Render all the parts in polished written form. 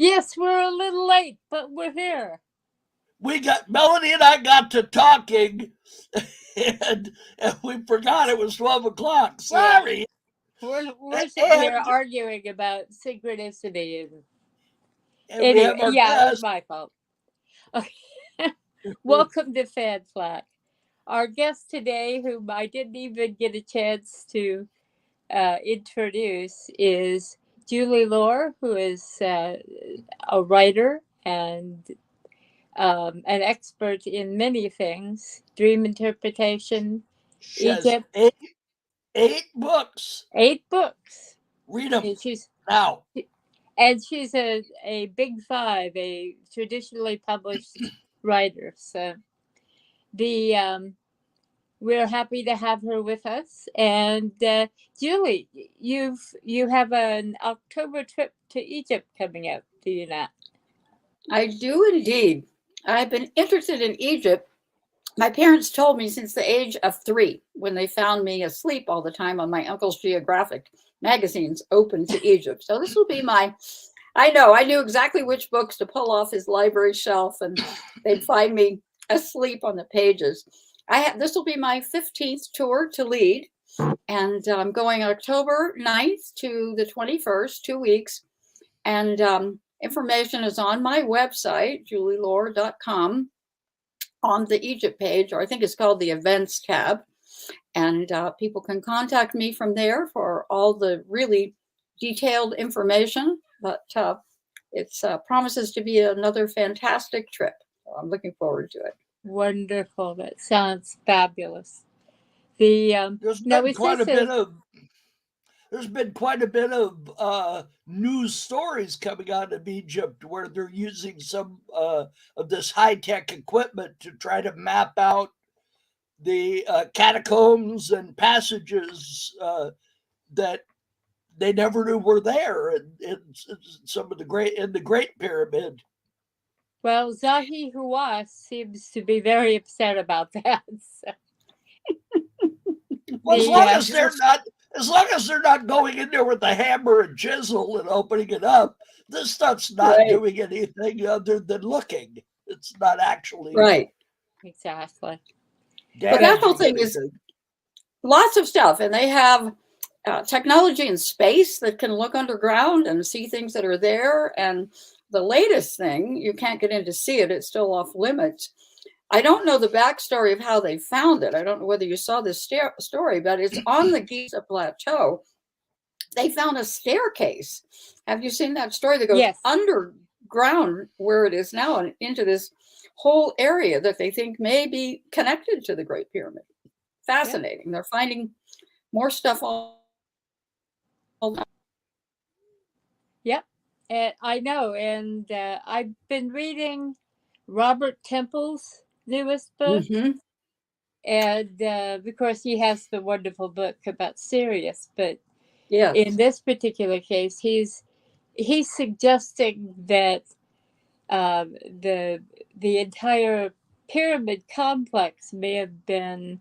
Yes, we're a little late, but we're here. Melanie and I got to talking, and we forgot it was 12 o'clock. Yeah, Sorry. we're sitting here And arguing about synchronicity, and we anyway, have our yeah, it was guest. my fault. Okay. Welcome to Fan Flak. Our guest today, whom I didn't even get a chance to introduce, is Julie Loar, who is a writer and an expert in many things: dream interpretation, She has Egypt, eight books. 8 books. Read them And she's now. and she's a big five, a traditionally published writer. So the we're happy to have her with us. And Julie, you have an October trip to Egypt coming up, do you not? I do indeed. I've been interested in Egypt. My parents told me since the age of 3, when they found me asleep all the time on my uncle's geographic magazines open to Egypt. So this will be I knew exactly which books to pull off his library shelf, and they'd find me asleep on the pages. This will be my 15th tour to lead, and I'm going October 9th to the 21st, 2 weeks. And information is on my website, julieloar.com, on the Egypt page, or I think it's called the events tab. And people can contact me from there for all the really detailed information. But it promises to be another fantastic trip. So I'm looking forward to it. Wonderful. That sounds fabulous. The There's now been is quite a this bit a of there's been quite a bit of news stories coming out of Egypt where they're using some of this high tech equipment to try to map out the catacombs and passages that they never knew were there in some of the Great Pyramid. well, Zahi Hawass seems to be very upset about that. So Well, the as long as they're not going in there with a hammer and chisel and opening it up, this stuff's not Right, doing anything other than looking. It's not actually right. exactly. But that whole damaging thing is anything. lots of stuff, and they have technology in space that can look underground and see things that are there. And the latest thing, you can't get in to see it; it's still off limits. I don't know the backstory of how they found it. I don't know whether you saw this story, but it's on the Giza Plateau. They found a staircase. Have you seen that story that goes Yes. underground where it is now and into this whole area that they think may be connected to the Great Pyramid? Yep. Fascinating. They're finding more stuff all Yep. And I know. And I've been reading Robert Temple's newest book. mm-hmm. And of course, he has the wonderful book about Sirius. But in Yes. this particular case, he's suggesting that the entire pyramid complex may have been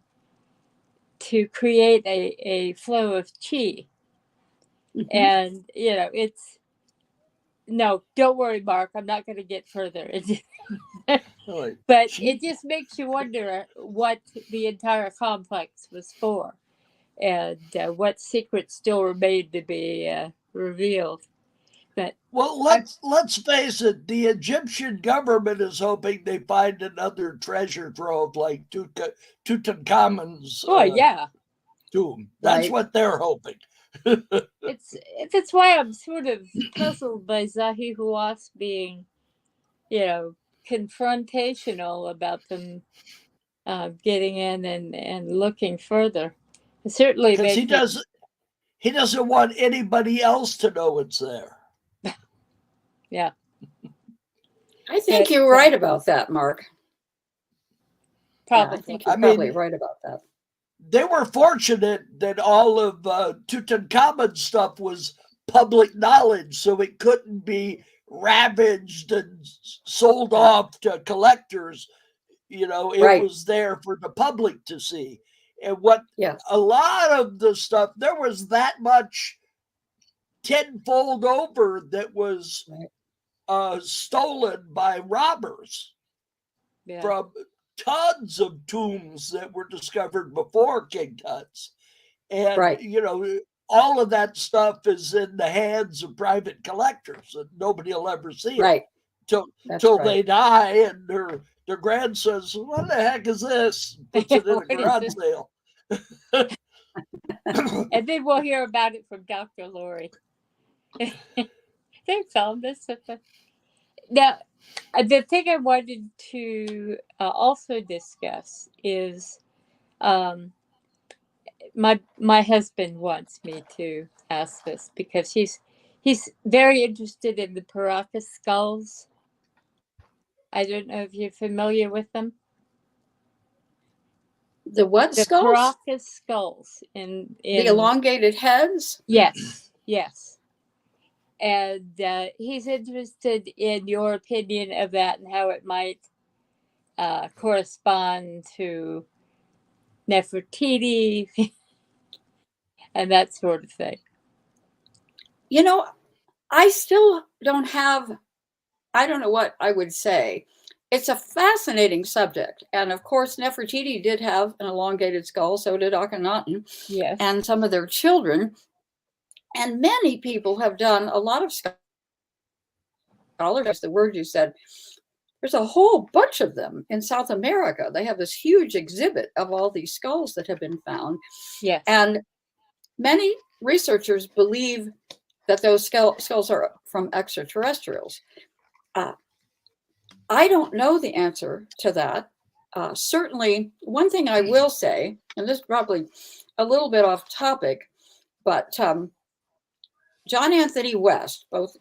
to create a flow of chi. Mm-hmm. And it's no, don't worry, Mark. I'm not going to get further. Really. But it Gee, just makes you wonder what the entire complex was for, and what secrets still remain to be revealed. But well, I, let's face it. The Egyptian government is hoping they find another treasure trove like Tutankhamun's oh yeah, tomb. That's Right. what they're hoping. that's why I'm sort of puzzled by Zahi Hawass being, you know, confrontational about them getting in and looking further. Certainly, Because they could. he doesn't want anybody else to know it's there. Yeah, I but think you're right about that, Mark. Yeah, I probably. think I you're probably mean, right about that. they were fortunate that all of Tutankhamun's stuff was public knowledge, so it couldn't be ravaged and sold off to collectors. It Right. was there for the public to see. And what Yes. a lot of the stuff, there was that much tenfold over that was Right. stolen by robbers Yeah. from tons of tombs that were discovered before King Tut's. And, Right. you know, all of that stuff is in the hands of private collectors and nobody will ever see it Right. till That's till right. they die, and their grandson says, "What the heck is this?" Puts it in a What is garage this? sale. And then we'll hear about it from Dr. Lori. They found this. Now, the thing I wanted to also discuss is my husband wants me to ask this because he's very interested in the Paracas skulls. I don't know if you're familiar with them. The what The skulls? Paracas skulls in The elongated heads? Yes, yes. And he's interested in your opinion of that and how it might correspond to Nefertiti and that sort of thing. You know, I still don't have, I don't know what I would say. It's a fascinating subject. And of course, Nefertiti did have an elongated skull, so did Akhenaten, Yes. and some of their children. And many people have done a lot of scholars, the word you said. There's a whole bunch of them in South America. They have this huge exhibit of all these skulls that have been found. Yes. And many researchers believe that those skulls are from extraterrestrials. I don't know the answer to that. Certainly, one thing I will say, and this is probably a little bit off topic, but John Anthony West, both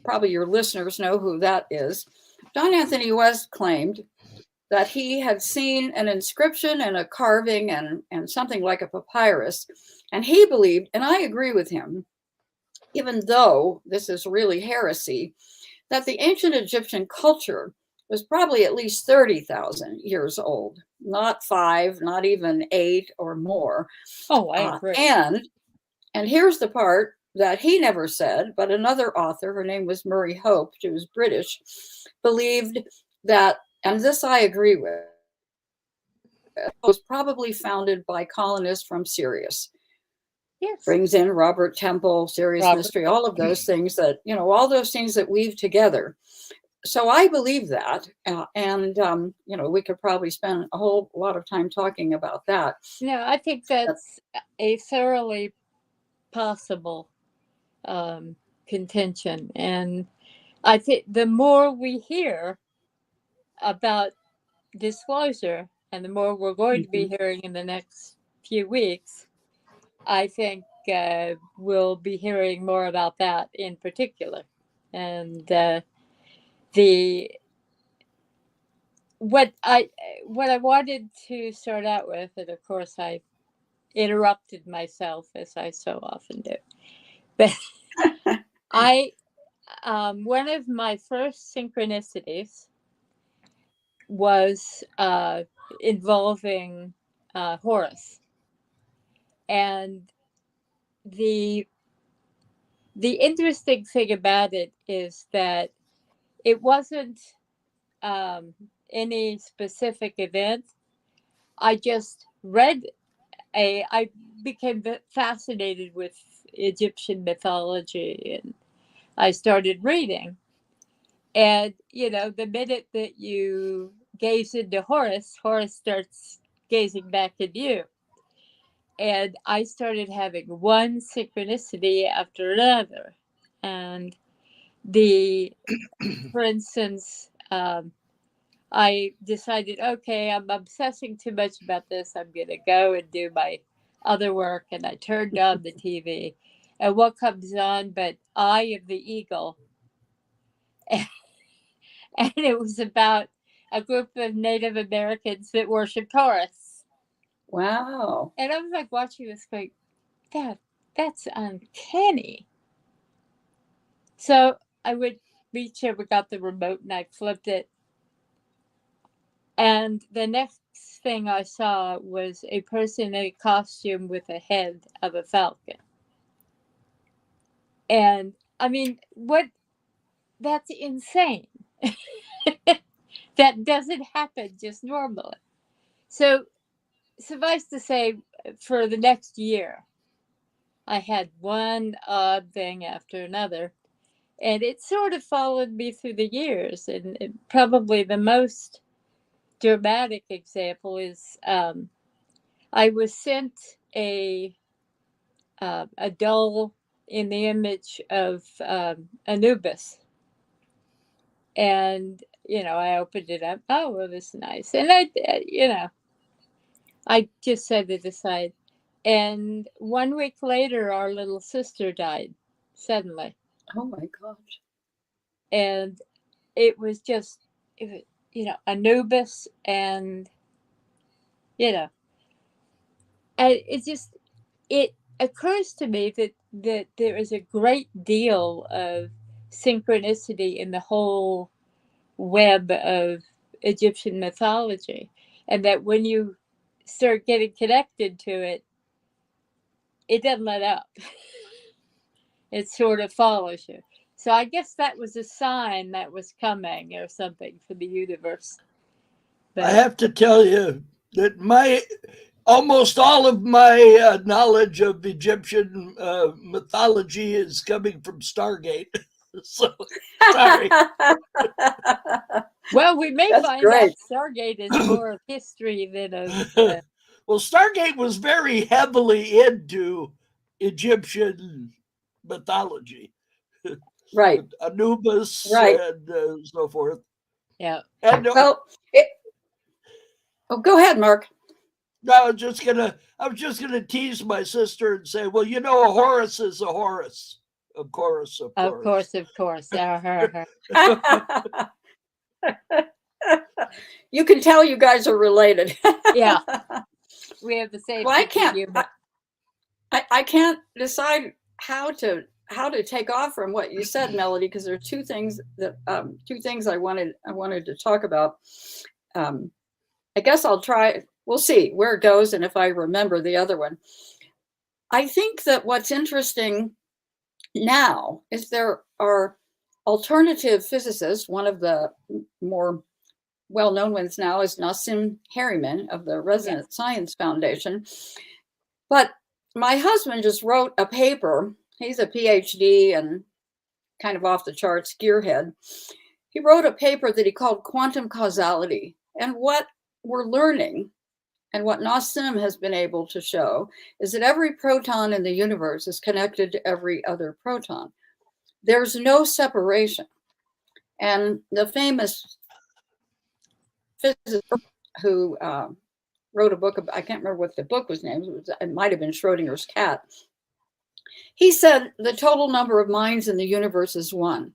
probably your listeners know who that is. John Anthony West claimed that he had seen an inscription and a carving and something like a papyrus. And he believed, and I agree with him, even though this is really heresy, that the ancient Egyptian culture was probably at least 30,000 years old, not 5, not even 8 or more. Oh, I agree. And here's the part that he never said, but another author, her name was Murray Hope, she was British, believed that, and this I agree with, was probably founded by colonists from Sirius. Yes. Brings in Robert Temple, Sirius Mystery, all of those things that, you know, all those things that weave together. So I believe that. And, you know, we could probably spend a whole lot of time talking about that. No, I think that's a thoroughly possible contention. And I think the more we hear about disclosure and the more we're going to be hearing in the next few weeks, I think we'll be hearing more about that in particular. And what I wanted to start out with, and of course I interrupted myself as I so often do, but one of my first synchronicities was involving Horus, and the interesting thing about it is that it wasn't any specific event. I just I became fascinated with Egyptian mythology, and I started reading. And, you know, the minute that you gaze into Horus, Horus starts gazing back at you. And I started having one synchronicity after another. And for instance, I decided, okay, I'm obsessing too much about this. I'm going to go and do my other work. And I turned on the TV. And what comes on but Eye of the Eagle? And it was about a group of Native Americans that worshiped Horus. Wow. And I was like watching this going, that's uncanny. So I would reach over, got the remote, and I flipped it. And the next thing I saw was a person in a costume with a head of a falcon. And I mean, what that's insane. That doesn't happen just normally. So suffice to say, for the next year, I had one odd thing after another, and it sort of followed me through the years. And probably the most dramatic example is I was sent a doll in the image of Anubis, and I opened it up. Oh, well, this is nice, and I just set it aside. And 1 week later, our little sister died suddenly. Oh my gosh. And it was just, Anubis, and, it occurs to me that there is a great deal of synchronicity in the whole web of Egyptian mythology. And that when you start getting connected to it, it doesn't let up. It sort of follows you. So I guess that was a sign that was coming or something for the universe. But I have to tell you that almost all of my knowledge of Egyptian mythology is coming from Stargate. So, sorry. well, we may That's find great. out Stargate is more of history than of. Well, Stargate was very heavily into Egyptian mythology. Right. Anubis Right. and so forth. Yeah. And Well, go ahead, Mark. I was just gonna tease my sister and say, well, a Horus is a Horus. Of course. Of course. You can tell you guys are related. Yeah. We have the same. Well, I can't decide how to take off from what you said, Melody, because there are two things I wanted to talk about. I guess I'll try. We'll see where it goes and if I remember the other one. I think that what's interesting now is there are alternative physicists. One of the more well-known ones now is Nassim Harriman of the Resonant Science Foundation. But my husband just wrote a paper. He's a PhD and kind of off the charts gearhead. He wrote a paper that he called Quantum Causality. And what we're learning and what Nassim has been able to show is that every proton in the universe is connected to every other proton. There's no separation. And the famous physicist who wrote a book, I can't remember what the book was named, it might have been Schrodinger's cat. He said the total number of minds in the universe is one.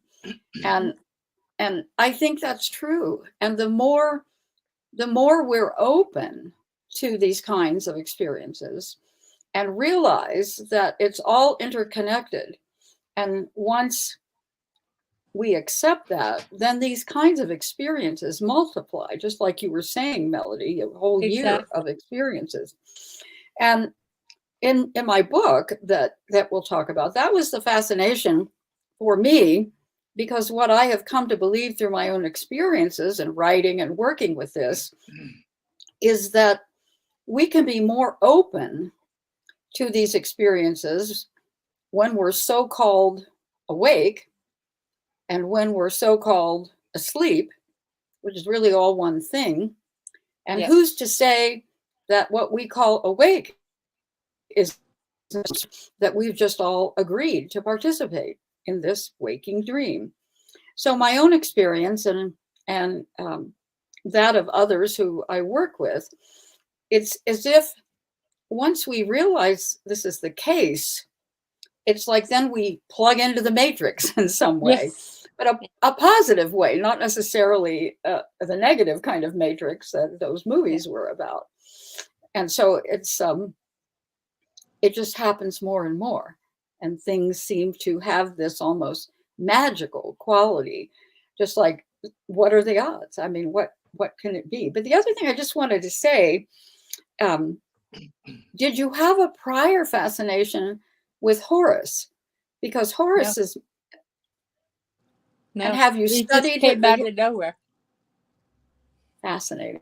And I think that's true. And the more we're open to these kinds of experiences and realize that it's all interconnected, and once we accept that, then these kinds of experiences multiply, just like you were saying, Melody, a whole year of experiences. And in my book that we'll talk about, that was the fascination for me, because what I have come to believe through my own experiences and writing and working with this is that we can be more open to these experiences when we're so-called awake and when we're so-called asleep, which is really all one thing. And who's to say that what we call awake is that we've just all agreed to participate in this waking dream? So my own experience and that of others who I work with, it's as if once we realize this is the case, it's like then we plug into the matrix in some way, but a positive way, not necessarily the negative kind of matrix that those movies were about. And so it's it just happens more and more, and things seem to have this almost magical quality, just like, what are the odds? I mean, what can it be? But the other thing I just wanted to say, did you have a prior fascination with Horus? Because Horus is No, And have you he just studied came out the of nowhere. fascinating?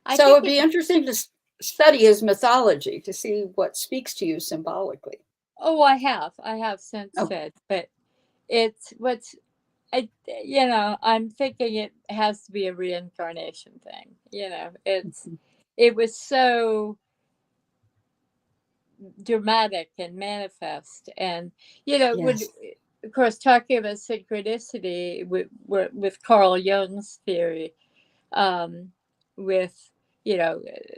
I So think it'd be interesting to study his mythology to see what speaks to you symbolically. Oh, I have since Oh. then, but it's what's I'm thinking it has to be a reincarnation thing. It was so dramatic and manifest, and when, Yes. of course, talking about synchronicity with Carl Jung's theory, with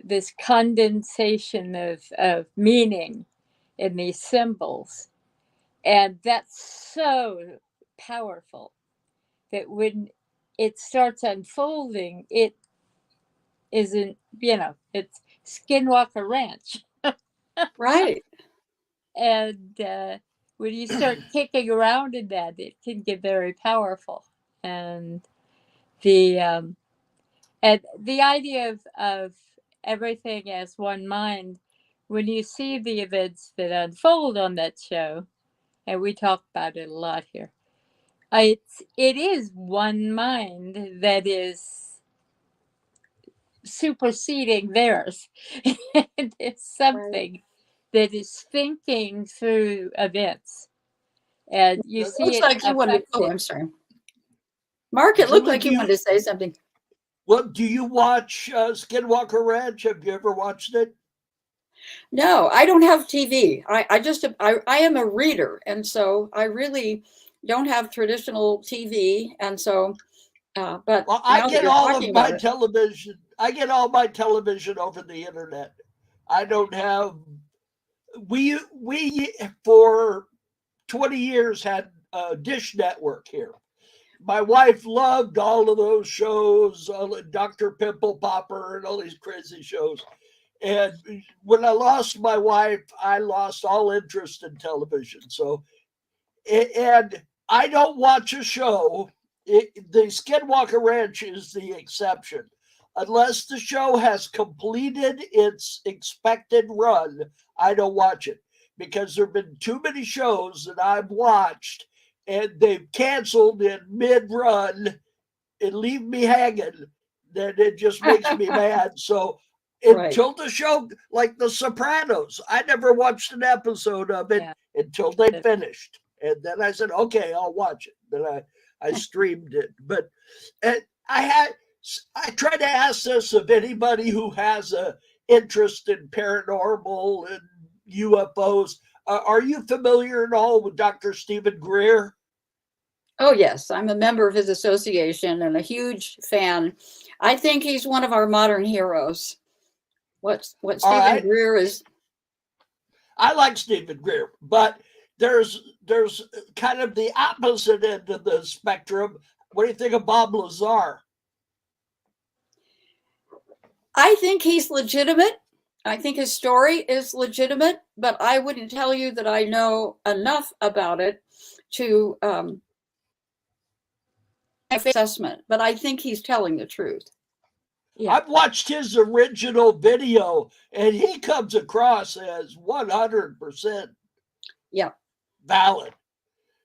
this condensation of meaning in these symbols, and that's so powerful that when it starts unfolding, it isn't, it's Skinwalker Ranch. Right. And when you start kicking around in that, it can get very powerful. And the idea of everything as one mind, when you see the events that unfold on that show, and we talk about it a lot here, it is one mind that is superseding theirs. It's something that is thinking through events, and you see Looks it like you wanted. Oh, affected. I'm sorry, Mark. It looked Julie, like you wanted to say something. Well, do you watch Skinwalker Ranch? Have you ever watched it? No, I don't have TV. I am a reader, and so I really don't have traditional TV, and so. But Well, I now that get you're all talking of my about it, television. I get all my television over the internet. I don't have. We for 20 years had a dish network here. My wife loved all of those shows, Dr. Pimple Popper and all these crazy shows. And when I lost my wife, I lost all interest in television. So, and I don't watch a show. The Skinwalker Ranch is the exception. Unless the show has completed its expected run, I don't watch it because there have been too many shows that I've watched and they've canceled in mid-run and leave me hanging. That it just makes me mad. So until the show, like The Sopranos, I never watched an episode of it until they finished, and then I said, "Okay, I'll watch it." Then I streamed it, but I try to ask this of anybody who has a interest in paranormal and UFOs. Are you familiar at all with Dr. Stephen Greer? Oh, yes, I'm a member of his association and a huge fan. I think he's one of our modern heroes. What Stephen Greer is. I like Stephen Greer, but there's kind of the opposite end of the spectrum. What do you think of Bob Lazar? I think he's legitimate. I think his story is legitimate, but I wouldn't tell you that I know enough about it to assessment, but I think he's telling the truth. Yeah. I've watched his original video and he comes across as 100% valid.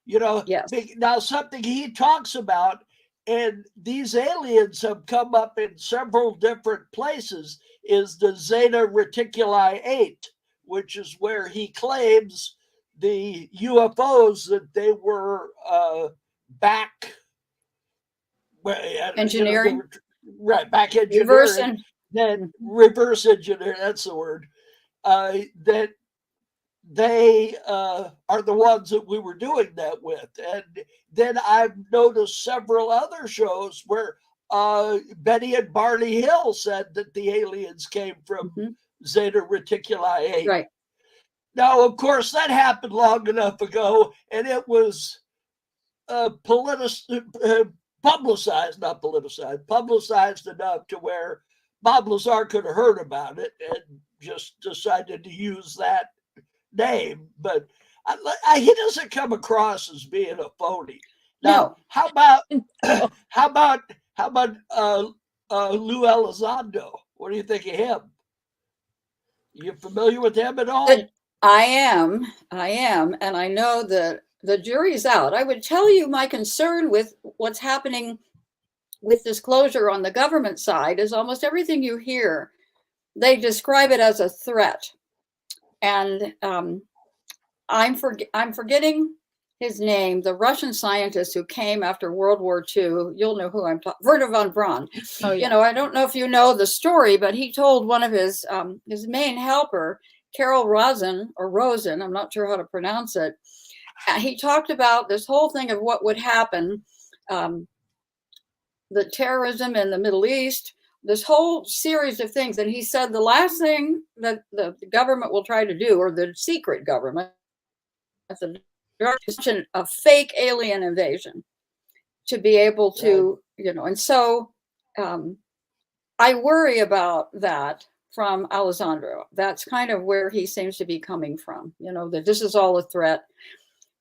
Yes. Now something he talks about, and these aliens have come up in several different places, is the Zeta Reticuli 8, which is where he claims the UFOs that they were back engineering. Back engineering. Reverse engineer, that's the word. That they are the ones that we were doing that with. And then I've noticed several other shows where Betty and Barney Hill said that the aliens came from Zeta Reticuli 8. Right. Now, of course, that happened long enough ago, and it was publicized enough to where Bob Lazar could have heard about it and just decided to use that name. But he doesn't come across as being a phony. Now, how about Lou Elizondo? What do you think of him? You familiar with him at all? I am, and I know that the jury's out. I would tell you my concern with what's happening with disclosure on the government side is almost everything you hear, they describe it as a threat. And I'm forgetting his name, the Russian scientist who came after World War II. You'll know who I'm talking, Werner von Braun. Oh, yeah. You know, I don't know if you know the story, but he told one of his main helper, Carol Rosen, I'm not sure how to pronounce it. He talked about this whole thing of what would happen, the terrorism in the Middle East, this whole series of things. And he said the last thing that the government will try to do, or the secret government, a fake alien invasion to be able to, you know, and so I worry about that from Alessandro. That's kind of where he seems to be coming from, you know, that this is all a threat.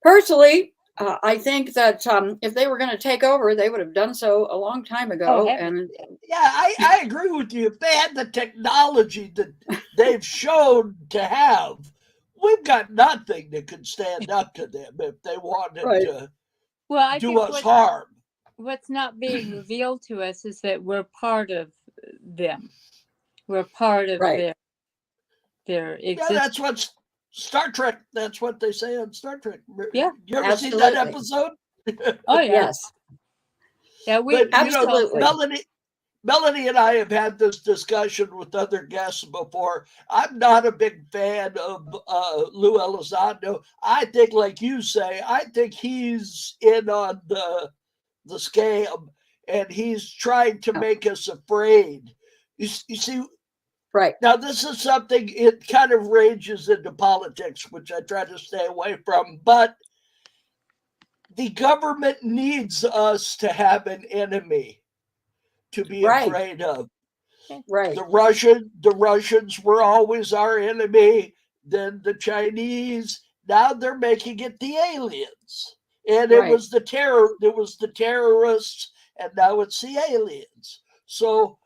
Personally, I think that if they were going to take over, they would have done so a long time ago. And yeah, I agree with you. If they had the technology that they've shown to have, we've got nothing that could stand up to them if they wanted to do us harm. What's not being revealed to us is that we're part of them. We're part of their existence. Yeah, that's what Star Trek, that's what they say on Star Trek. Yeah, you ever seen that episode? Oh, yeah. Yes. Yeah, absolutely. You know, Melanie and I have had this discussion with other guests before. I'm not a big fan of Lou Elizondo. I think, like you say, I think he's in on the scam, and he's trying to make us afraid. You see, right now this is something, it kind of ranges into politics, which I try to stay away from, but the government needs us to have an enemy to be afraid of. Right. The Russians were always our enemy, then the Chinese, now they're making it the aliens. And it was the terrorists, and now it's the aliens. So,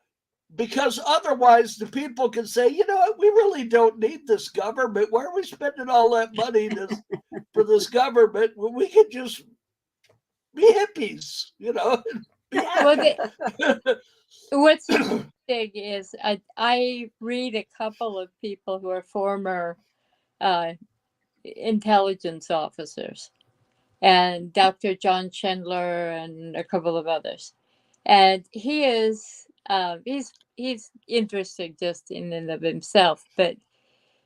because otherwise the people can say, you know what, we really don't need this government. Why are we spending all that money for this government when we could just be hippies, you know? What's interesting is I read a couple of people who are former intelligence officers, and Dr. John Chandler and a couple of others. And he is, he's interesting just in and of himself, but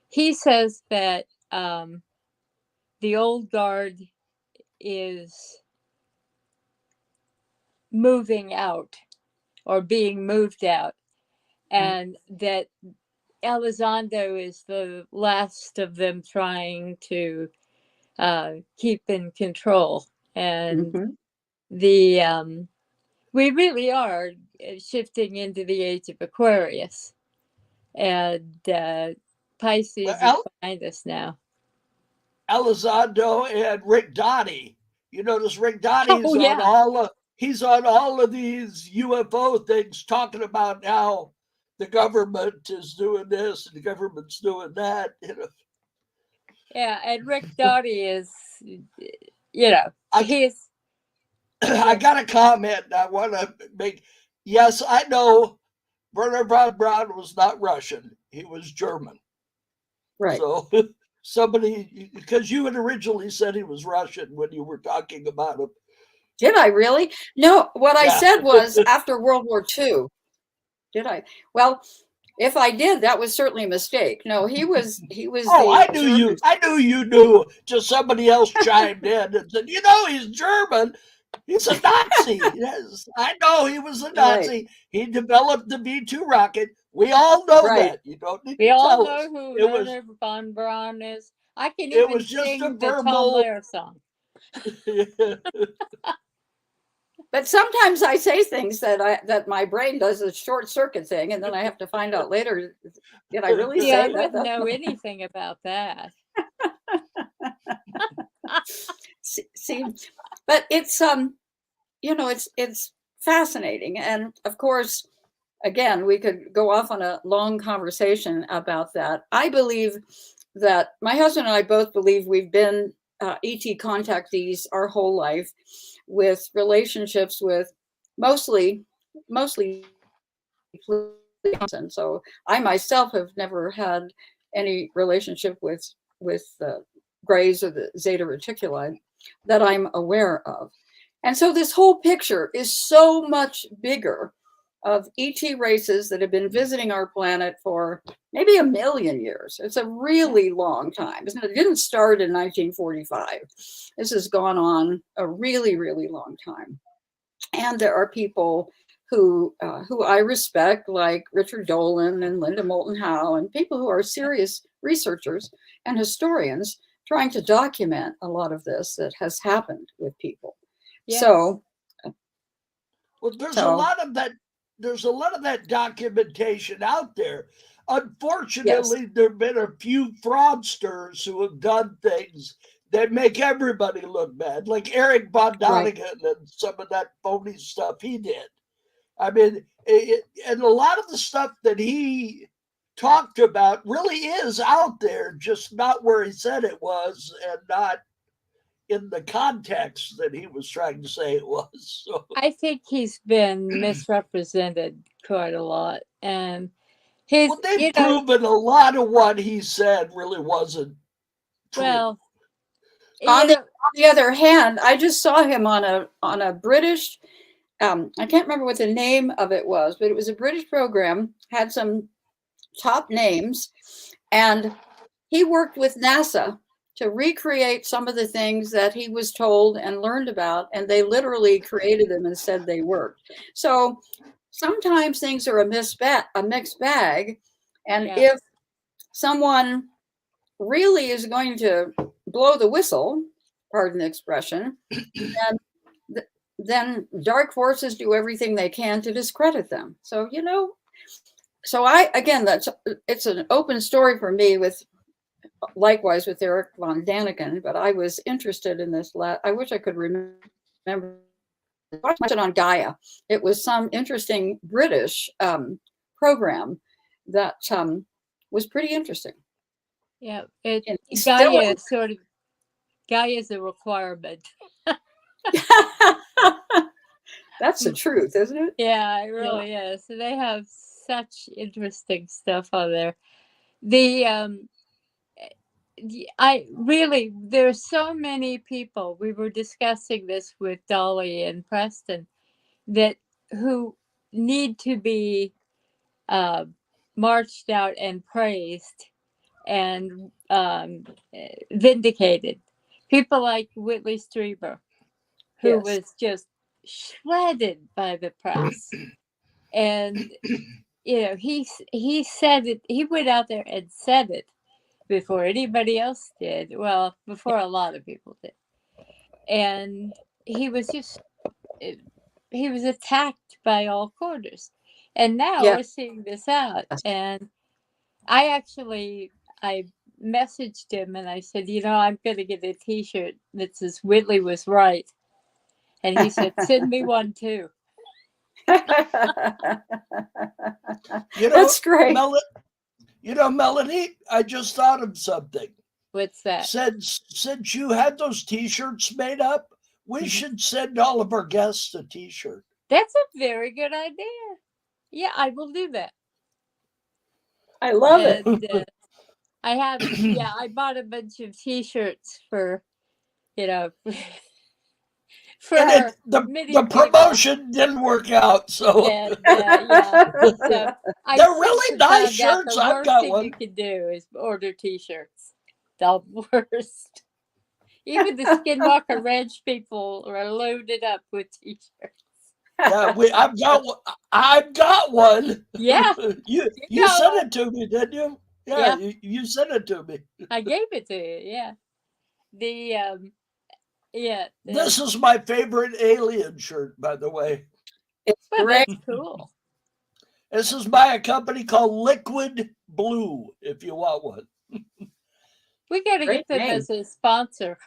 he says that the old guard is moving out or being moved out, and that Elizondo is the last of them trying to keep in control. And we really are shifting into the age of Aquarius, and Pisces is behind us now. Elizondo and Rick Doty. You notice Rick Doty's he's on all of these UFO things, talking about how the government is doing this and the government's doing that. You know. Yeah, and Rick Doty is, you know, he's. I got a comment I want to make. Yes, I know Werner von Braun was not Russian. He was German. Right. So somebody, because you had originally said he was Russian when you were talking about him. Did I really? No, what I said was after World War II. Did I? Well, if I did, that was certainly a mistake. No, he was. Oh, I knew you knew. Just somebody else chimed in and said, you know, he's German. He's a Nazi. Yes, I know he was a Nazi. Right. He developed the V2 rocket. We all know that. You don't need to tell us. We all know who Werner von Braun is. I can even sing the Tom Blair song. But sometimes I say things that my brain does a short circuit thing, and then I have to find out later, did I really say that? I wouldn't know anything about that. See, but it's you know, it's fascinating, and of course, again, we could go off on a long conversation about that. I believe that my husband and I both believe we've been ET contactees our whole life, with relationships with mostly and so I myself have never had any relationship with Greys or the Zeta Reticuli that I'm aware of. And so this whole picture is so much bigger of ET races that have been visiting our planet for maybe 1 million years. It's a really long time. It didn't start in 1945. This has gone on a really, really long time. And there are people who I respect, like Richard Dolan and Linda Moulton Howe, and people who are serious researchers and historians trying to document a lot of this that has happened with people. Yes. So, well, there's a lot of that. There's a lot of that documentation out there. Unfortunately, yes. there have been a few fraudsters who have done things that make everybody look bad, like Eric Von Donigan and some of that phony stuff he did. I mean, and a lot of the stuff that he talked about really is out there, just not where he said it was and not in the context that he was trying to say it was. So. I think he's been misrepresented quite a lot. And his, well, they've proven a lot of what he said really wasn't true. Well, on the other hand, I just saw him on a British, I can't remember what the name of it was, but it was a British program, had some top names, and he worked with NASA to recreate some of the things that he was told and learned about, and they literally created them and said they worked. So sometimes things are a mixed bag, and if someone really is going to blow the whistle, pardon the expression, then dark forces do everything they can to discredit them. So, so it's an open story for me likewise with Eric Von Daniken, but I was interested in this. I wish I could remember. I watched it on Gaia. It was some interesting British program that was pretty interesting. Yeah, Gaia is a requirement. That's the truth, isn't it? Yeah, it really is. So they have such interesting stuff on there. There's so many people. We were discussing this with Dolly and Preston who need to be marched out and praised and vindicated. People like Whitley Strieber, who was just shredded by the press. And, he said it, he went out there and said it before anybody else did. Well, before a lot of people did. And he was attacked by all quarters. And now we're seeing this out. And I messaged him and I said, I'm going to get a t-shirt that says Whitley was right. And he said, send me one too. That's great. Melanie, I just thought of something. What's that? Since you had those t-shirts made up, we should send all of our guests a t-shirt. That's a very good idea. Yeah, I will do that. I love it. I bought a bunch of t-shirts for, for the promotion didn't work out. So, so they're really nice shirts. I've got one. The worst thing you can do is order t-shirts. The worst. Even the Skinwalker Ranch people are loaded up with t-shirts. Yeah, I've got one. Yeah, you sent it to me, didn't you? Yeah, you sent it to me. I gave it to you. Yeah. This is my favorite alien shirt, by the way. It's great. That's cool. This is by a company called Liquid Blue. If you want one, we got to get them as a sponsor.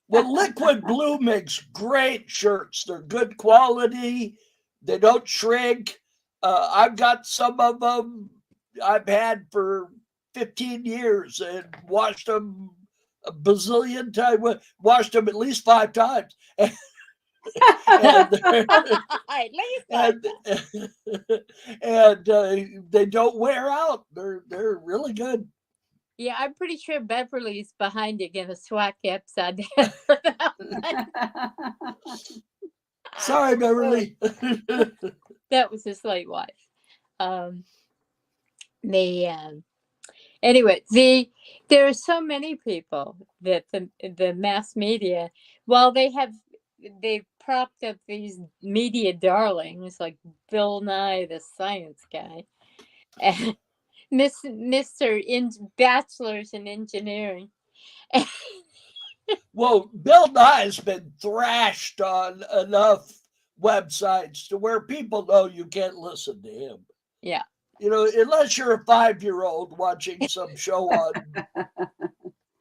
Well, Liquid Blue makes great shirts. They're good quality. They don't shrink. I've got some of them I've had for 15 years and watched them a bazillion times, watched them at least 5 times. And, At least and, and they don't wear out. They're really good. yeah, I'm pretty sure Beverly's behind you gonna swat you upside the head for that one. Sorry, Beverly. That was his late wife. Anyway, there are so many people that the mass media, while they've propped up these media darlings like Bill Nye the Science Guy, and Mr. Bachelor's in Engineering. Well, Bill Nye's been thrashed on enough websites to where people know you can't listen to him. Yeah. You know, unless you're a 5-year-old watching some show on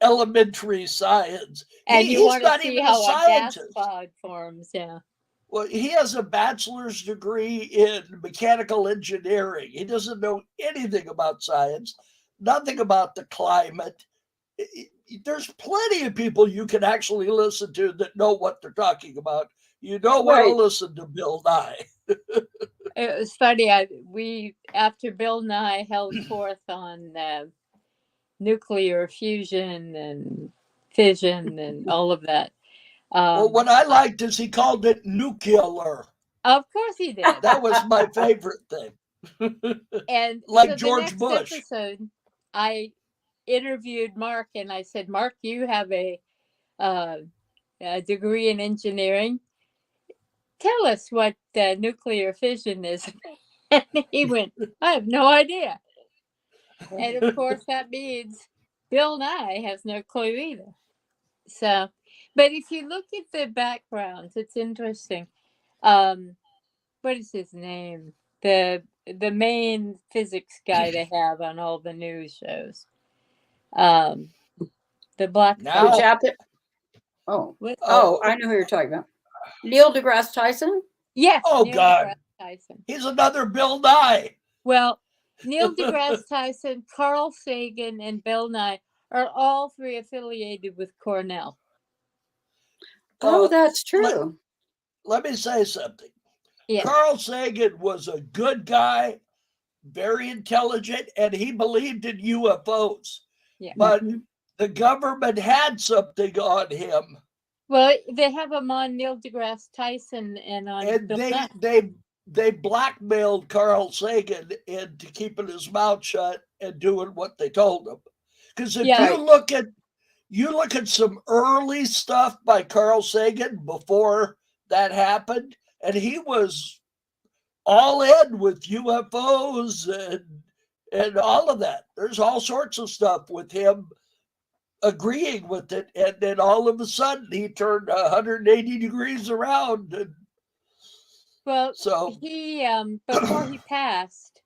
elementary science. And you He's want to not see even a how a gas scientist. cloud forms, yeah. Well, he has a bachelor's degree in mechanical engineering. He doesn't know anything about science, nothing about the climate. There's plenty of people you can actually listen to that know what they're talking about. You don't want to listen to Bill Nye. It was funny. We after Bill Nye held forth on nuclear fusion and fission and all of that. Well, what I liked is he called it nuclear. Of course he did. That was my favorite thing. And like so George the next Bush. episode, I interviewed Mark and I said, Mark, you have a degree in engineering. Tell us what nuclear fission is. And he went, I have no idea. And of course, that means Bill Nye has no clue either. So, but if you look at the backgrounds, it's interesting. What is his name? The main physics guy they have on all the news shows. The black Now, I know who you're talking about. Neil deGrasse Tyson? Yes. Oh, Neil God. deGrasse Tyson. He's another Bill Nye. Well, Neil deGrasse Tyson, Carl Sagan, and Bill Nye are all three affiliated with Cornell. Oh, that's true. Let me say something. Yeah. Carl Sagan was a good guy, very intelligent, and he believed in UFOs. Yeah. But the government had something on him. Well, they have him on Neil deGrasse Tyson and on And Bill Nye. they blackmailed Carl Sagan into keeping his mouth shut and doing what they told him. Because if you look at some early stuff by Carl Sagan before that happened, and he was all in with UFOs and all of that. There's all sorts of stuff with him agreeing with it, and then all of a sudden he turned 180 degrees around. Well, so he before he passed,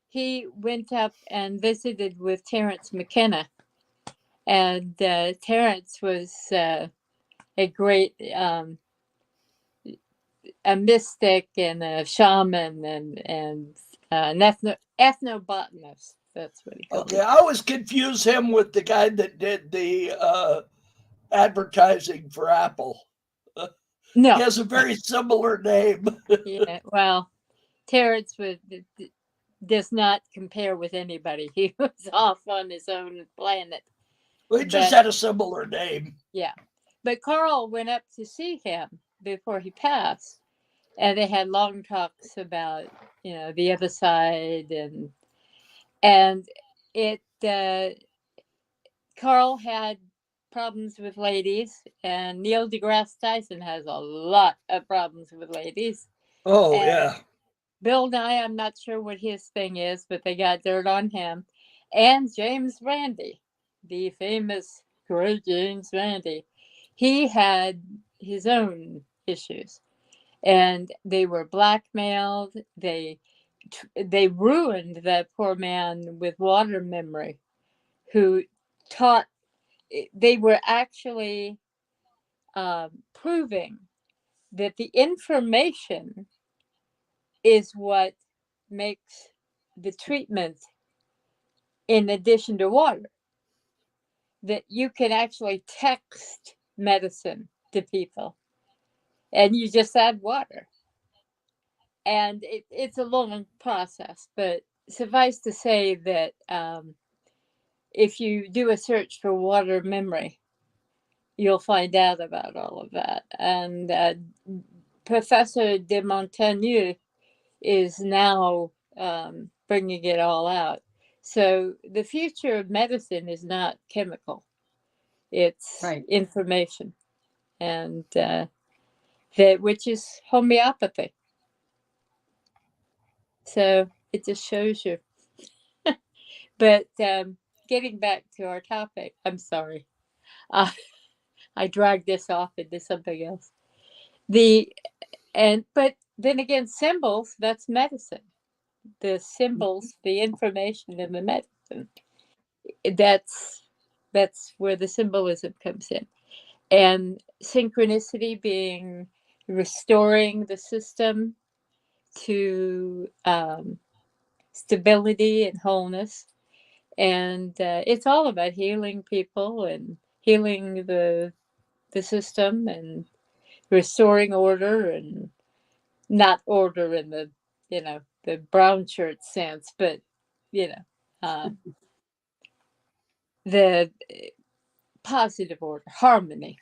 he went up and visited with Terence McKenna, and Terence was a great a mystic and a shaman and an ethnobotanist. That's what he called it. I always confuse him with the guy that did the advertising for Apple. No, he has a very similar name. Yeah, well, Terence does not compare with anybody. He was off on his own planet. Well, he just had a similar name. Yeah, but Carl went up to see him before he passed, and they had long talks about the other side and it. Carl had problems with ladies, and Neil deGrasse Tyson has a lot of problems with ladies. Oh, yeah. Bill Nye, I'm not sure what his thing is, but they got dirt on him. And James Randi, the famous great James Randi, he had his own issues. And they were blackmailed. They ruined that poor man with water memory who taught. They were actually proving that the information is what makes the treatment in addition to water, that you can actually text medicine to people and you just add water. And it's a long process, but suffice to say that if you do a search for water memory, you'll find out about all of that. And Professor de Montaigne is now bringing it all out. So the future of medicine is not chemical, it's information, and that which is homeopathy. So it just shows you. But getting back to our topic, I'm sorry. I dragged this off into something else. But then again, symbols, that's medicine. The symbols, the information in the medicine, that's where the symbolism comes in. And synchronicity being restoring the system to stability and wholeness. And it's all about healing people and healing the system and restoring order, and not order in the, the brown shirt sense, but, the positive order, harmony.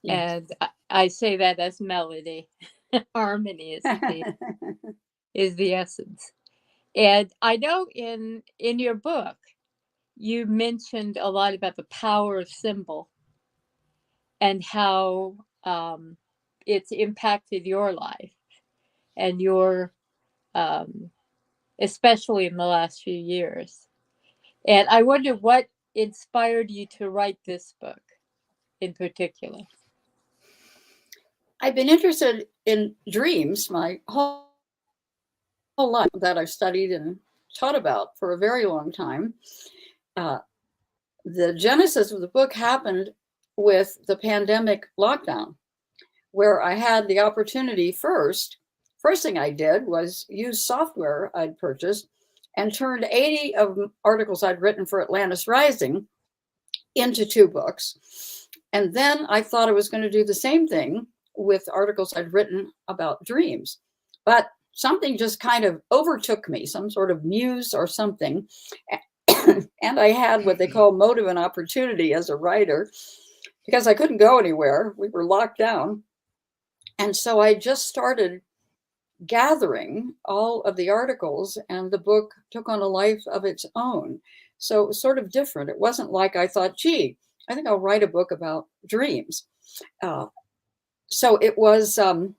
Yes. And I say that as melody. Harmony is the essence. And I know in your book, you mentioned a lot about the power of symbol and how it's impacted your life and your, especially in the last few years. And I wonder what inspired you to write this book in particular. I've been interested in dreams my whole life, that I've studied and taught about for a very long time. The genesis of the book happened with the pandemic lockdown, where I had the opportunity first thing I did was use software I'd purchased and turned 80 of articles I'd written for Atlantis Rising into 2 books. And then I thought I was going to do the same thing with articles I'd written about dreams. But something just kind of overtook me, some sort of muse or something. And I had what they call motive and opportunity as a writer, because I couldn't go anywhere. We were locked down. And so I just started gathering all of the articles, and the book took on a life of its own. So it was sort of different. It wasn't like I thought, gee, I think I'll write a book about dreams. So it was, and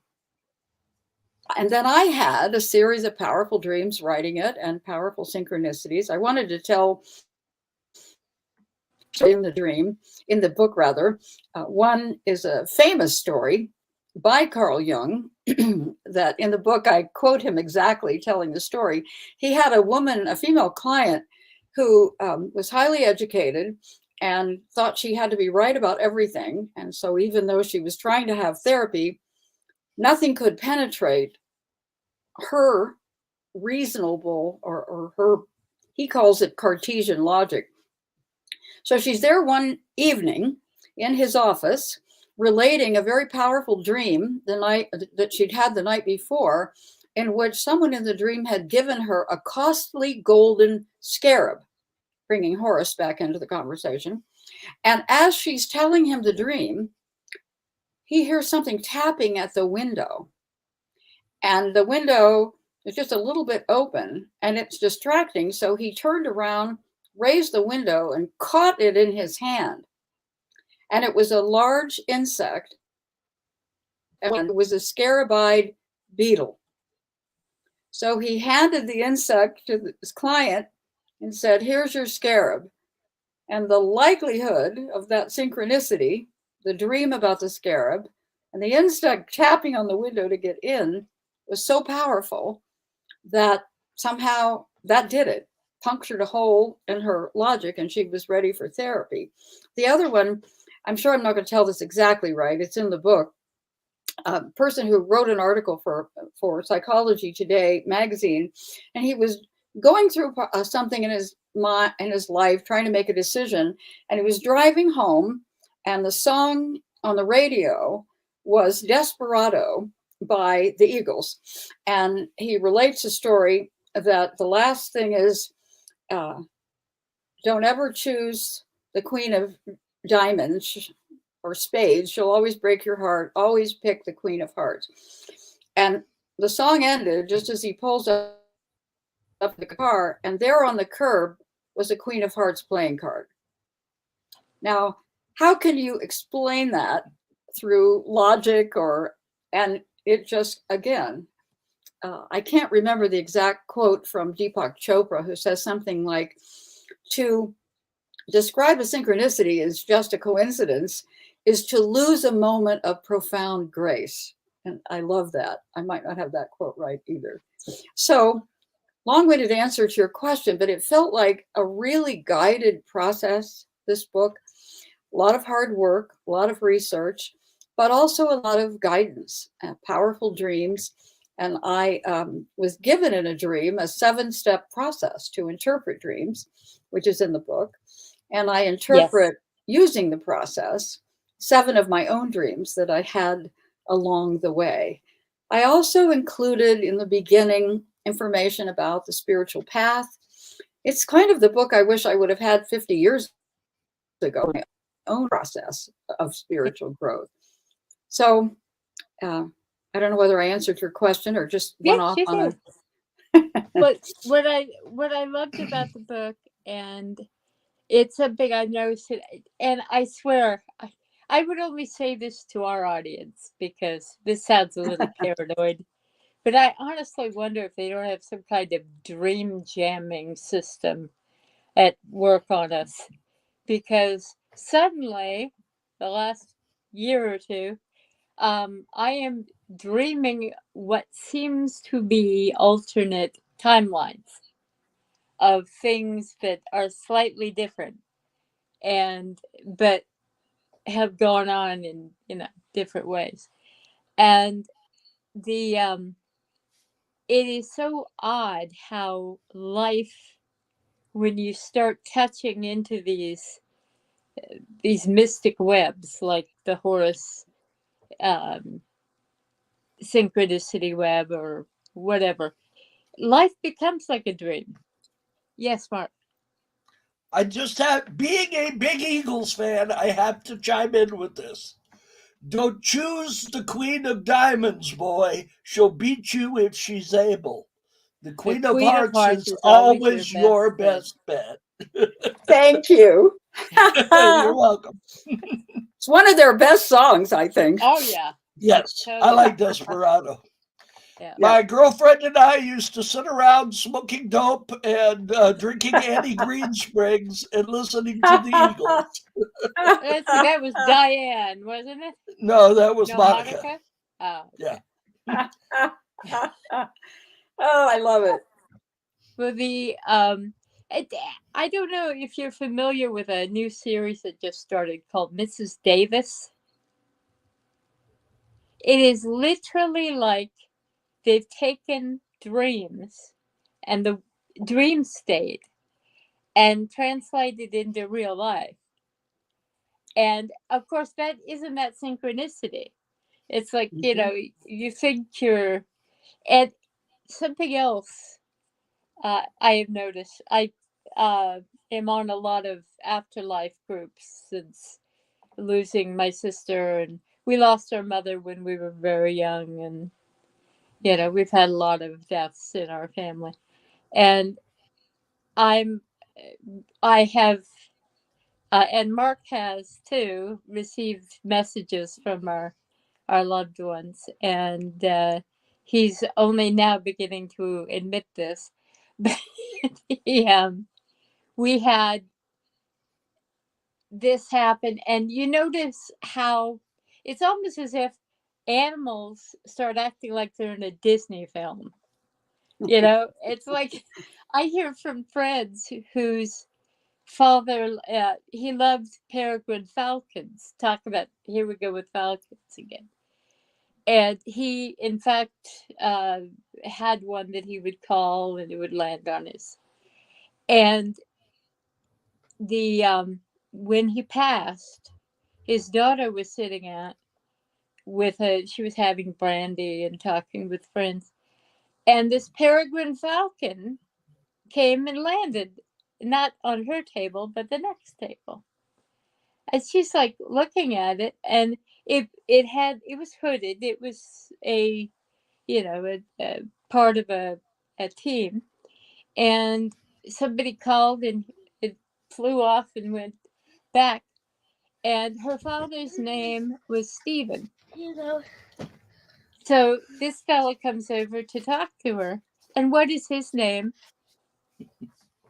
then I had a series of powerful dreams writing it, and powerful synchronicities. I wanted to tell in the book rather. One is a famous story by Carl Jung that in the book, I quote him exactly telling the story. He had a female client who was highly educated and thought she had to be right about everything. And so even though she was trying to have therapy, nothing could penetrate her reasonable or her, he calls it Cartesian logic. So she's there one evening in his office relating a very powerful dream that she'd had the night before, in which someone in the dream had given her a costly golden scarab, bringing Horus back into the conversation. And as she's telling him the dream, he hears something tapping at the window. And the window is just a little bit open and it's distracting. So he turned around, raised the window, and caught it in his hand. And it was a large insect. And it was a scarabide beetle. So he handed the insect to his client and said, here's your scarab. And the likelihood of that synchronicity, the dream about the scarab, and the insect tapping on the window to get in was so powerful that somehow that did it, punctured a hole in her logic, and she was ready for therapy. The other one, I'm sure I'm not going to tell this exactly right, it's in the book. A person who wrote an article for Psychology Today magazine, and he was going through something in his in his life trying to make a decision, and he was driving home, and the song on the radio was Desperado by the Eagles. And he relates a story that the last thing is, don't ever choose the queen of diamonds or spades. She'll always break your heart. Always pick the queen of hearts. And the song ended just as he pulls up the car, and there on the curb was a queen of hearts playing card. Now, how can you explain that through logic and it just, again, I can't remember the exact quote from Deepak Chopra, who says something like, to describe a synchronicity as just a coincidence is to lose a moment of profound grace. And I love that. I might not have that quote right either. So, long-winded answer to your question, but it felt like a really guided process, this book. A lot of hard work, a lot of research, but also a lot of guidance, powerful dreams. And I was given in a dream a 7-step process to interpret dreams, which is in the book. And I interpret, using the process, 7 of my own dreams that I had along the way. I also included in the beginning information about the spiritual path. It's kind of the book I wish I would have had 50 years ago, my own process of spiritual growth. So I don't know whether I answered your question or just went off on But what I loved about the book, and it's something I noticed, and I swear I would only say this to our audience because this sounds a little paranoid, but I honestly wonder if they don't have some kind of dream jamming system at work on us, because suddenly the last year or two, I am dreaming what seems to be alternate timelines of things that are slightly different but have gone on in different ways. And the it is so odd how life, when you start touching into these mystic webs like the Horus synchronicity web or whatever, life becomes like a dream. Yes, Mark. I just have, being a big Eagles fan, I have to chime in with this. Don't choose the Queen of Diamonds, boy. She'll beat you if she's able. The Queen of Hearts is always your best bet. Thank you. You're welcome. It's one of their best songs, I think. Oh, yeah. Yes, I like Desperado. Yeah. My girlfriend and I used to sit around smoking dope and drinking Annie Green Springs and listening to the Eagles. That was Diane, wasn't it? No, that was Monica. Oh, yeah. Oh, I love it. Well, I don't know if you're familiar with a new series that just started called Mrs. Davis. It is literally like they've taken dreams and the dream state and translated into real life. And of course, that synchronicity. It's like, you think you're, and something else I have noticed. I am on a lot of afterlife groups since losing my sister, and we lost our mother when we were very young, and we've had a lot of deaths in our family. And I have and Mark has too received messages from our loved ones, and he's only now beginning to admit this. But we had this happen, and you notice how it's almost as if animals start acting like they're in a Disney film. It's like I hear from friends whose father, he loved peregrine falcons. Talk about, here we go with falcons again. And he, in fact, had one that he would call and it would land on his. And when he passed, his daughter was sitting out with she was having brandy and talking with friends, and this peregrine falcon came and landed not on her table but the next table, and she's like looking at it, and it was hooded. It was a part of a team, and somebody called and it flew off and went back, and her father's name was Stephen. So this fella comes over to talk to her, and what is his name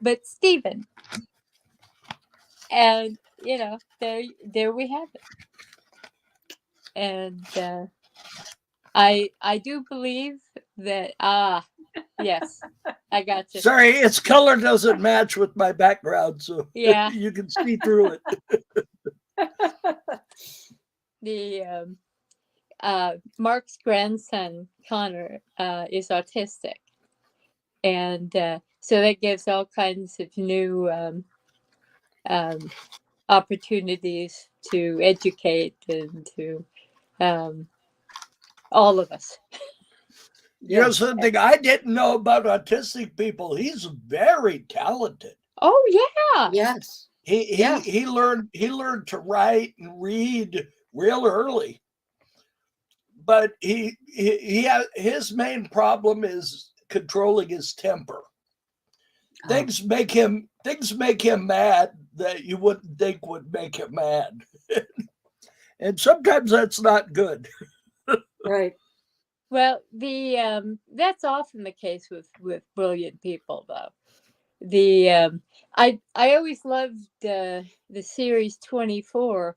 but Stephen? And there we have it. And I do believe that yes, I got you. Sorry, its color doesn't match with my background, so Yeah. you can see through it. The Mark's grandson Connor is autistic, and so that gives all kinds of new opportunities to educate and to all of us. You know something I didn't know about autistic people? He's very talented. Oh yeah. Yes. He learned to write and read real early, but his main problem is controlling his temper. Things make him mad that you wouldn't think would make him mad, and sometimes that's not good. Right. Well, that's often the case with brilliant people, though. I always loved the series 24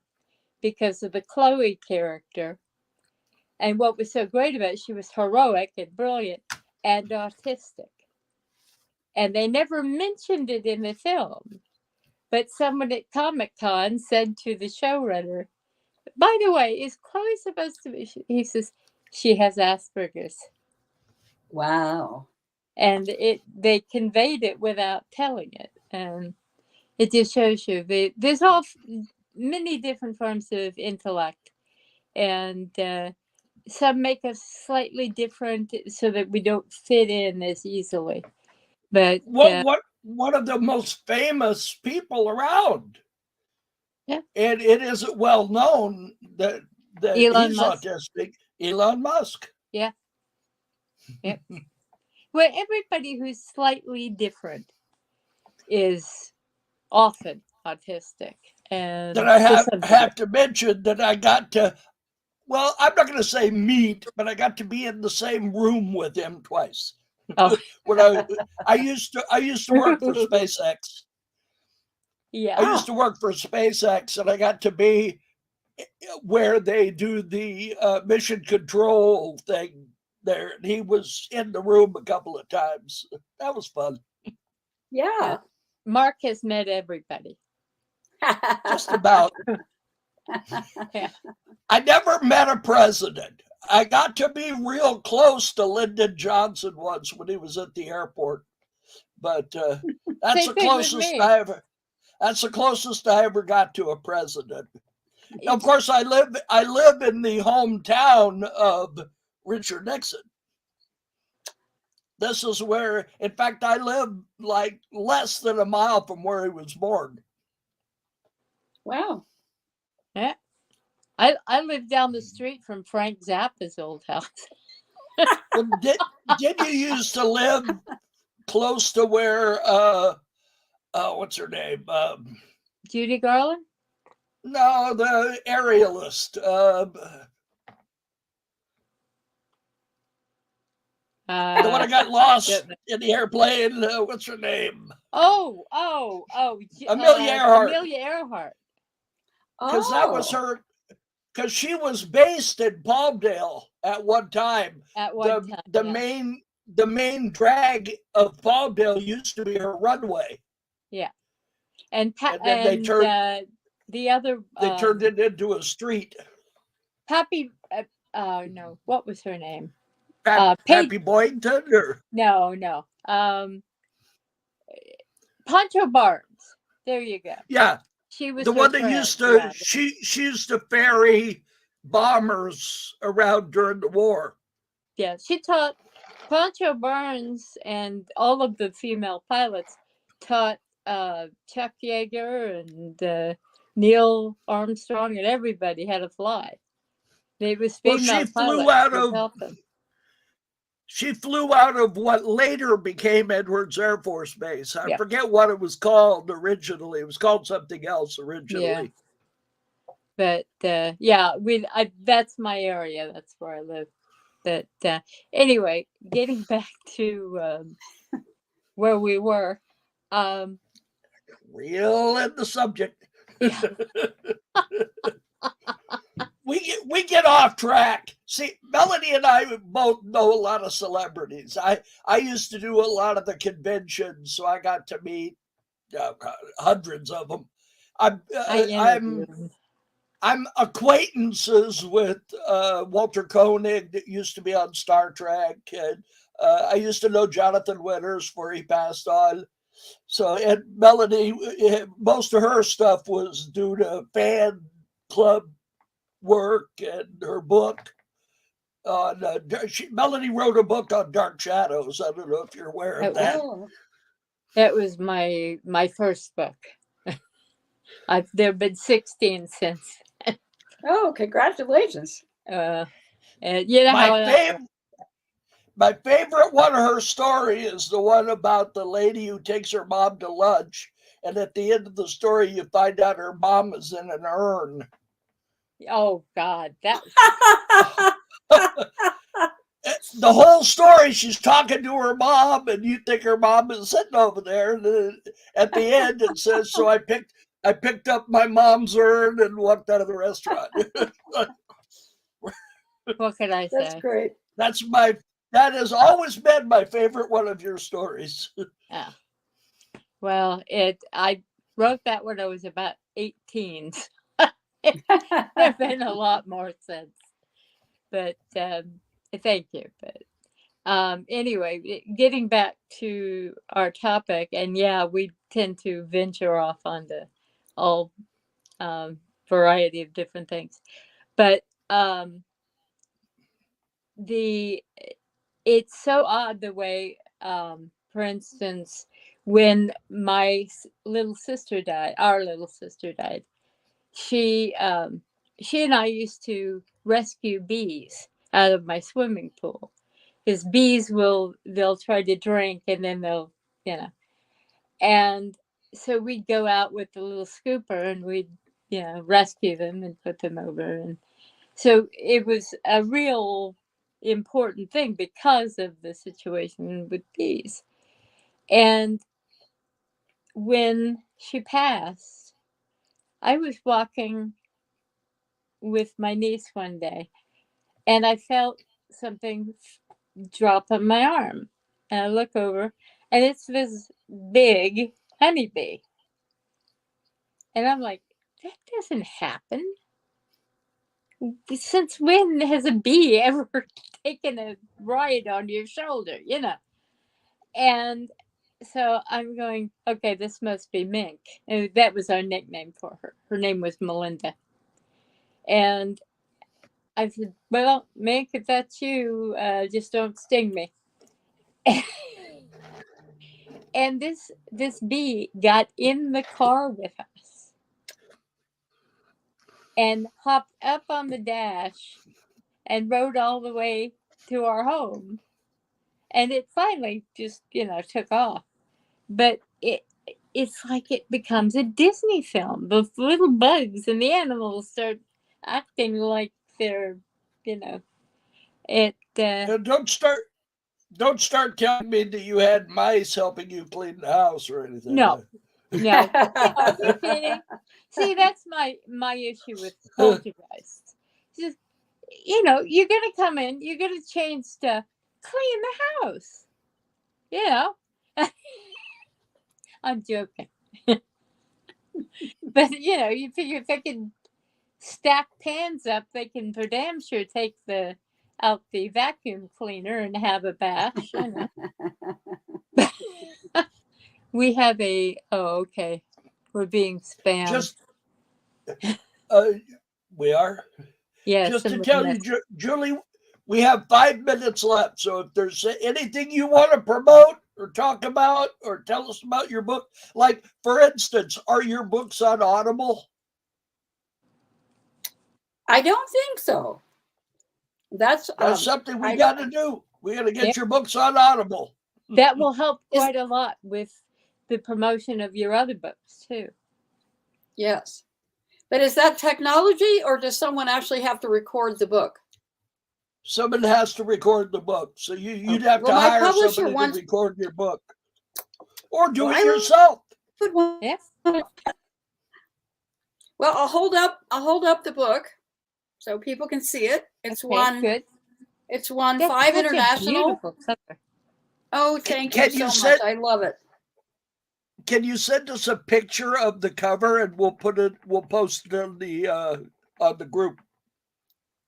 because of the Chloe character, and what was so great about it, she was heroic and brilliant and autistic, and they never mentioned it in the film. But someone at Comic-Con said to the showrunner, "By the way, is Chloe supposed to be?" He says, "She has Asperger's." Wow. And they conveyed it without telling it, and it just shows you there's many different forms of intellect, and some make us slightly different so that we don't fit in as easily. But what one of the most famous people around, yeah, and it isn't well known that Elon he's Musk. autistic. Elon Musk. Yeah. Yep. Well, everybody who's slightly different is often autistic. And That I have to mention that I got to, well, I'm not going to say meet, but I got to be in the same room with him twice. Oh. When I used to work for SpaceX. Yeah. I used to work for SpaceX, and I got to be where they do the mission control thing there. And he was in the room a couple of times. That was fun. Yeah. Mark has met everybody. Just about. Yeah. I never met a president. I got to be real close to Lyndon Johnson once when he was at the airport, but that's the closest I ever. That's the closest I ever got to a president. Of course, I live in the hometown of Richard Nixon. This is where, in fact, I live like less than a mile from where he was born. Wow. Yeah. I live down the street from Frank Zappa's old house. Well, did you used to live close to where what's her name? Judy Garland? No, the aerialist. The one that got lost in the airplane. What's her name? Oh. Amelia Earhart. Amelia Earhart. Because that was her. Because she was based in Palmdale at one time. At one time, the main drag of Palmdale used to be her runway. Yeah, and then they turned the other. They turned it into a street. Pappy. No, what was her name? Pappy Boynton or no. Poncho Barnes. There you go. Yeah, She was the her one that friend used to around it. she used to ferry bombers around during the war. Yeah, she taught Pancho Barnes and all of the female pilots taught Chuck Yeager and Neil Armstrong and everybody how to fly. It was Well, female pilots that helped them. she flew out of what later became Edwards Air Force Base. I Yeah. forget what it was called originally. It was called something else originally. Yeah. But yeah, that's my area. That's where I live. But anyway, getting back to where we were. Real in the subject. Yeah. we get off track. See, Melanie and I both know a lot of celebrities. I used to do a lot of the conventions, so I got to meet hundreds of them. I'm acquaintances with Walter Koenig that used to be on Star Trek, and I used to know Jonathan Winters before he passed on. So, and Melanie, most of her stuff was due to fan club work and her book. Melanie wrote a book on Dark Shadows. I don't know if you're aware of that. That was my first book. There have been 16 since. Oh, congratulations! And you know my favorite one of her story is the one about the lady who takes her mom to lunch, and at the end of the story, you find out her mom is in an urn. Oh God, that. The whole story, she's talking to her mom, and you think her mom is sitting over there. And at the end, it says, "So I picked up my mom's urn and walked out of the restaurant." What can I say? That's great. That has always been my favorite one of your stories. Yeah. Well, I wrote that when I was about 18. There've been a lot more since. But thank you. But anyway, getting back to our topic, and yeah, we tend to venture off onto all variety of different things. But it's so odd the way, for instance, when my little sister died, our little sister died, she and I used to rescue bees out of my swimming pool, because bees they'll try to drink and then they'll, and so we'd go out with the little scooper and we'd, rescue them and put them over. And so it was a real important thing because of the situation with bees. And when she passed, I was walking with my niece one day, and I felt something drop on my arm. And I look over, and it's this big honeybee. And I'm like, that doesn't happen. Since when has a bee ever taken a ride on your shoulder, And so I'm going, okay, this must be Mink. And that was our nickname for her. Her name was Melinda. And I said, well, Mink, if that's you, just don't sting me. And this bee got in the car with us and hopped up on the dash and rode all the way to our home. And it finally just, took off. But it's like it becomes a Disney film. The little bugs and the animals start acting like they're, Don't start telling me that you had mice helping you clean the house or anything. No. You're kidding. See, that's my issue with poltergeists. Just, you're gonna come in, you're gonna change stuff, clean the house. I'm joking. But you figure if they can stack pans up, they can for damn sure take out the vacuum cleaner and have a bash. We have okay. We're being spammed. Just, we are. Yes. Just to tell you, Julie, we have 5 minutes left. So if there's anything you want to promote or talk about or tell us about your book, like, for instance, are your books on Audible? I don't think so. That's Something we got to do. We got to get your books on Audible. That will help quite a lot with the promotion of your other books too. Yes. But is that technology, or does someone actually have to record the book? Someone has to record the book. So you'd have to hire somebody to record your book. Or do it yourself. Yes. Well, I'll hold up the book so people can see it. It's good. It's won 5 international. Oh, thank you so much. I love it. Can you send us a picture of the cover and we'll post it on the group?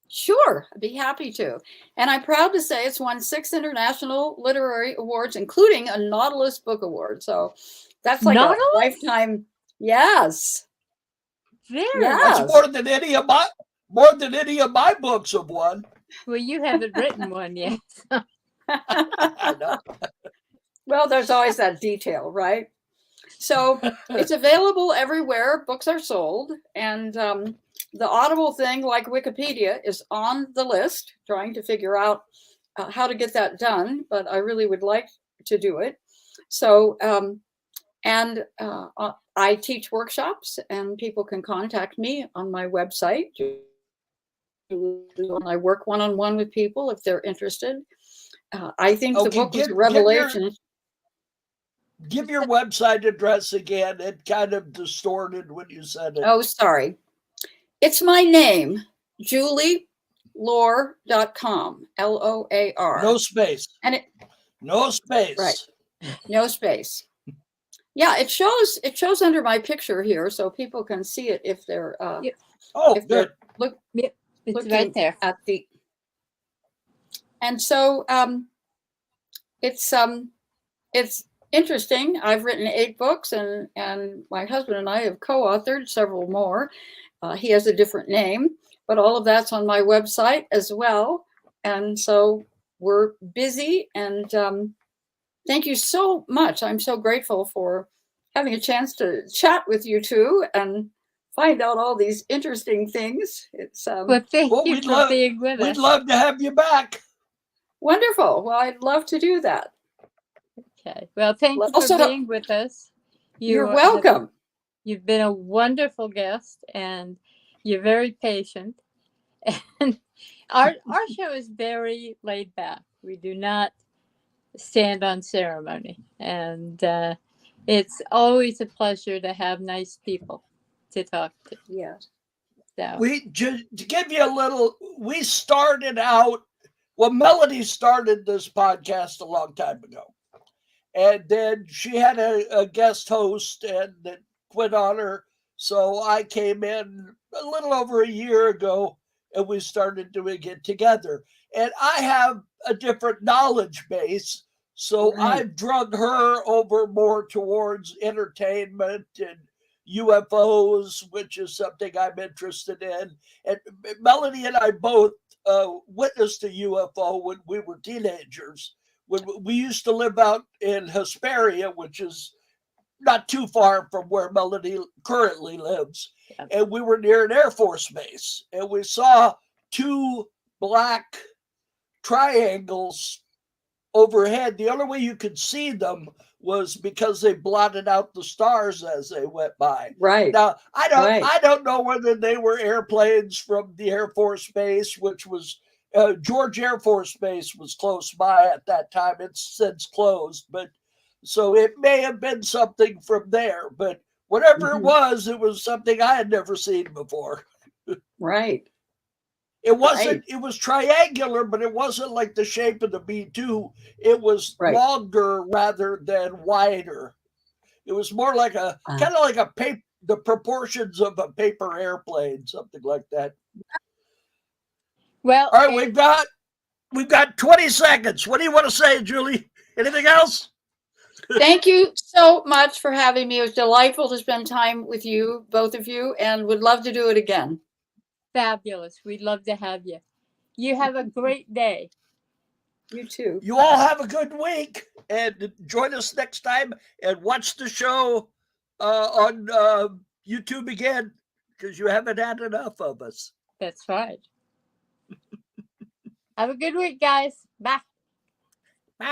Sure, I'd be happy to. And I'm proud to say it's won 6 international literary awards, including a Nautilus Book Award. So that's like a lifetime. Yes. That's more than any of my books have won. Well, you haven't written one yet. I know. Well, there's always that detail, right? So it's available everywhere books are sold. And the Audible thing, like Wikipedia, is on the list, trying to figure out how to get that done. But I really would like to do it. So, I teach workshops, and people can contact me on my website. I work one-on-one with people if they're interested. I think the book was a revelation. Give your website address again. It kind of distorted when you said it. Oh, sorry. It's my name, JulieLoar.com, Loar. No space. No space. Right. No space. Yeah, it shows under my picture here, so people can see it if they're good. It's right there at the. And so it's interesting. I've written 8 books, and my husband and I have co-authored several more. He has a different name, but all of that's on my website as well. And so we're busy, and thank you so much. I'm so grateful for having a chance to chat with you two and find out all these interesting things. It's well, thank you for being with us. We'd love to have you back. Wonderful. Well, I'd love to do that. Okay. Well, thank you for being with us. You're welcome. You've been a wonderful guest, and you're very patient. And our show is very laid back. We do not stand on ceremony, and it's always a pleasure to have nice people to talk to. Yes. So to give you a little, we started out. Well, Melody started this podcast a long time ago, and then she had a guest host, and that quit on her. So I came in a little over a year ago, and we started doing it together. And I have a different knowledge base, so I've drug her over more towards entertainment and UFOs, which is something I'm interested in. And Melody and I both witnessed a UFO when we were teenagers. When we used to live out in Hesperia, which is not too far from where Melody currently lives. Yeah. And we were near an Air Force base, and we saw 2 black triangles overhead. The only way you could see them was because they blotted out the stars as they went by. Right. Now, I don't know whether they were airplanes from the Air Force Base, which was George Air Force Base was close by at that time. It's since closed, but so it may have been something from there. But whatever it was something I had never seen before. Right. It wasn't. It was triangular, but it wasn't like the shape of the B-2. It was longer rather than wider. It was more like a kind of like a paper, the proportions of a paper airplane, something like that. Well, all right, we've got 20 seconds. What do you want to say, Julie? Anything else? Thank you so much for having me. It was delightful to spend time with you, both of you, and would love to do it again. Fabulous. We'd love to have you. You have a great day. You too. You all have a good week, and join us next time and watch the show on YouTube again, because you haven't had enough of us. That's right. Have a good week, guys. Bye. Bye.